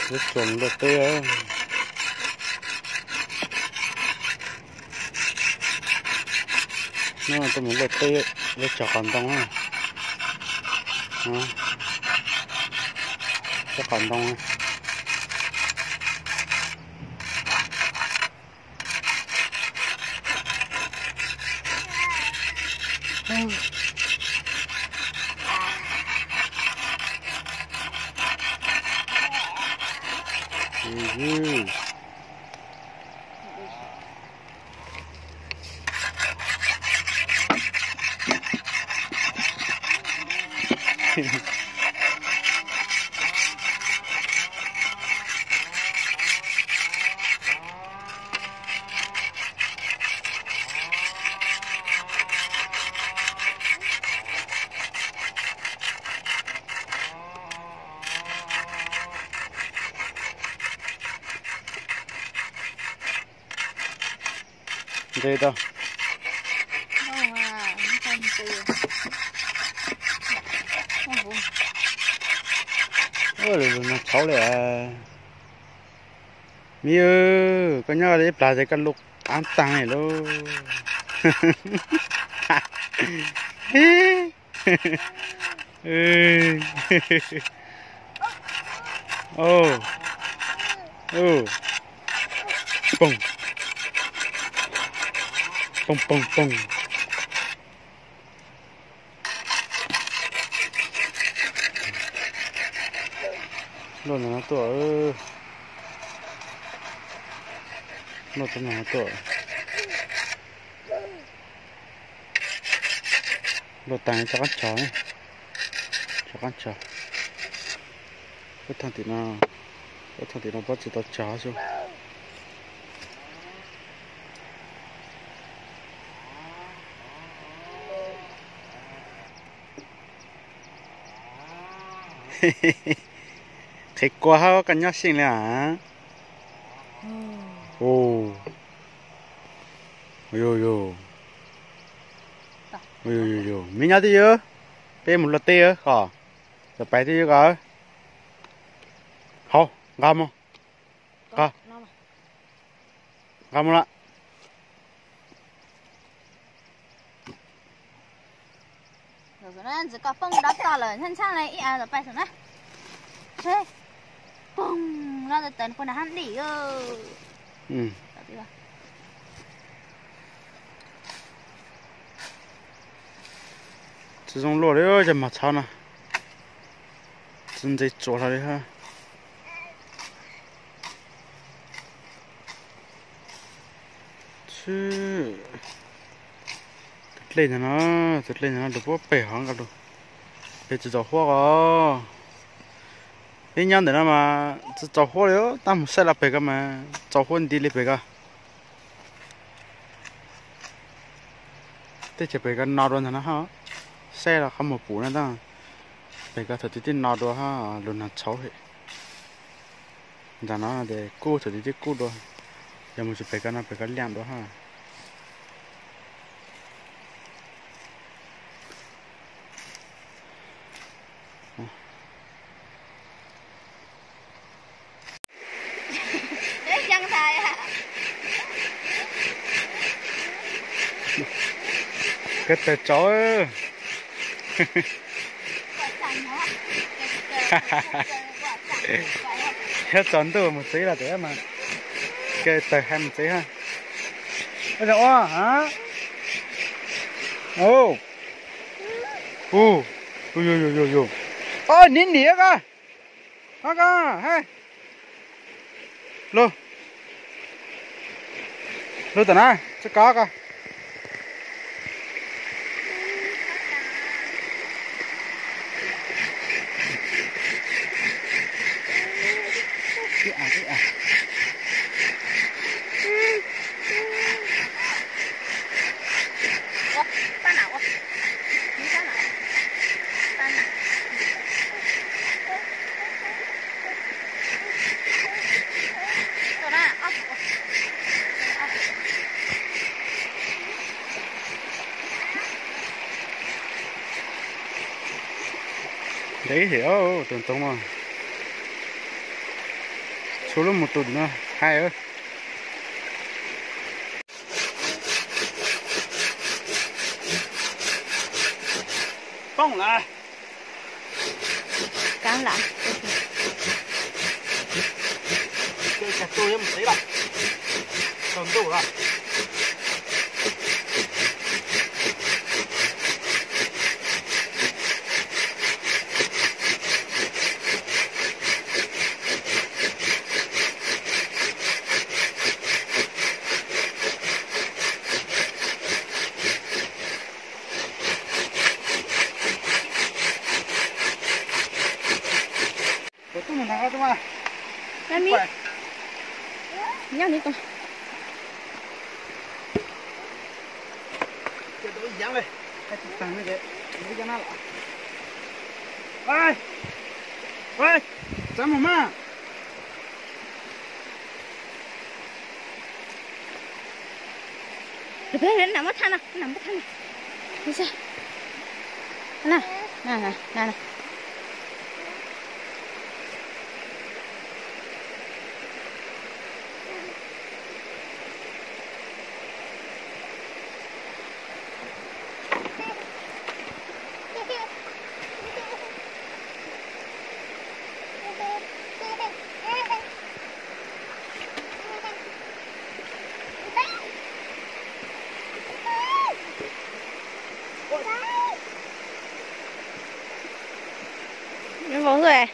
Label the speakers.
Speaker 1: rất chuẩn được tê nó tôi muốn được tê rất chọc còn đông á chắc còn đông á đây đâu ôi nó cháu lại mi ơi có nhớ đấy là cái lục ăn tăng này đâu ô ô bông bông bông bông luôn nó tuổi nó tụi nó tuổi nó tàng cho con chó này cho con chó cái thằng thì nó bắt chỉ tao chó chứ thấy quá ha cái nhóc xinh này hả ồ yo mình nhớ đi chứ bé một lượt tê hả rồi phải đi cả hao gam không gam lại
Speaker 2: rồi nó chỉ có phong đắp to rồi thân sang này ít rồi phải rồi thế bùng nó tận con hắn đi
Speaker 1: 这种落的就没差呢，真在做它的哈。去，这类呢，都不背行个都，别制造火个，别娘的了嘛，制造火了，咱们晒了白个嘛，造火地里白个，这些白个拿着呢哈。xe là không một củ nữa đó, bây giờ thời tiết nào đó ha, luôn là xấu hết, giờ nó là để cua thời tiết cua đó, giờ mình sẽ phải cái làm đó ha, cái tay chó hết chọn từ một tí là thế mà cái tay hai một tí ha bây giờ hả ô ôi nín nỉa ca hay lô tận ai sẽ có ca đấy hiểu tưởng tông mà 除了木墩呢，还有。放来。
Speaker 2: 橄榄。
Speaker 1: 这下豆也没谁了，上豆了。我动动它好的嘛。
Speaker 2: 来米，你让你动。
Speaker 1: 这都一样嘞，还是上那个没讲哪了。喂，喂，张某们。
Speaker 2: 别人那么烫了，那么烫了，没事。来，来。你宝贝。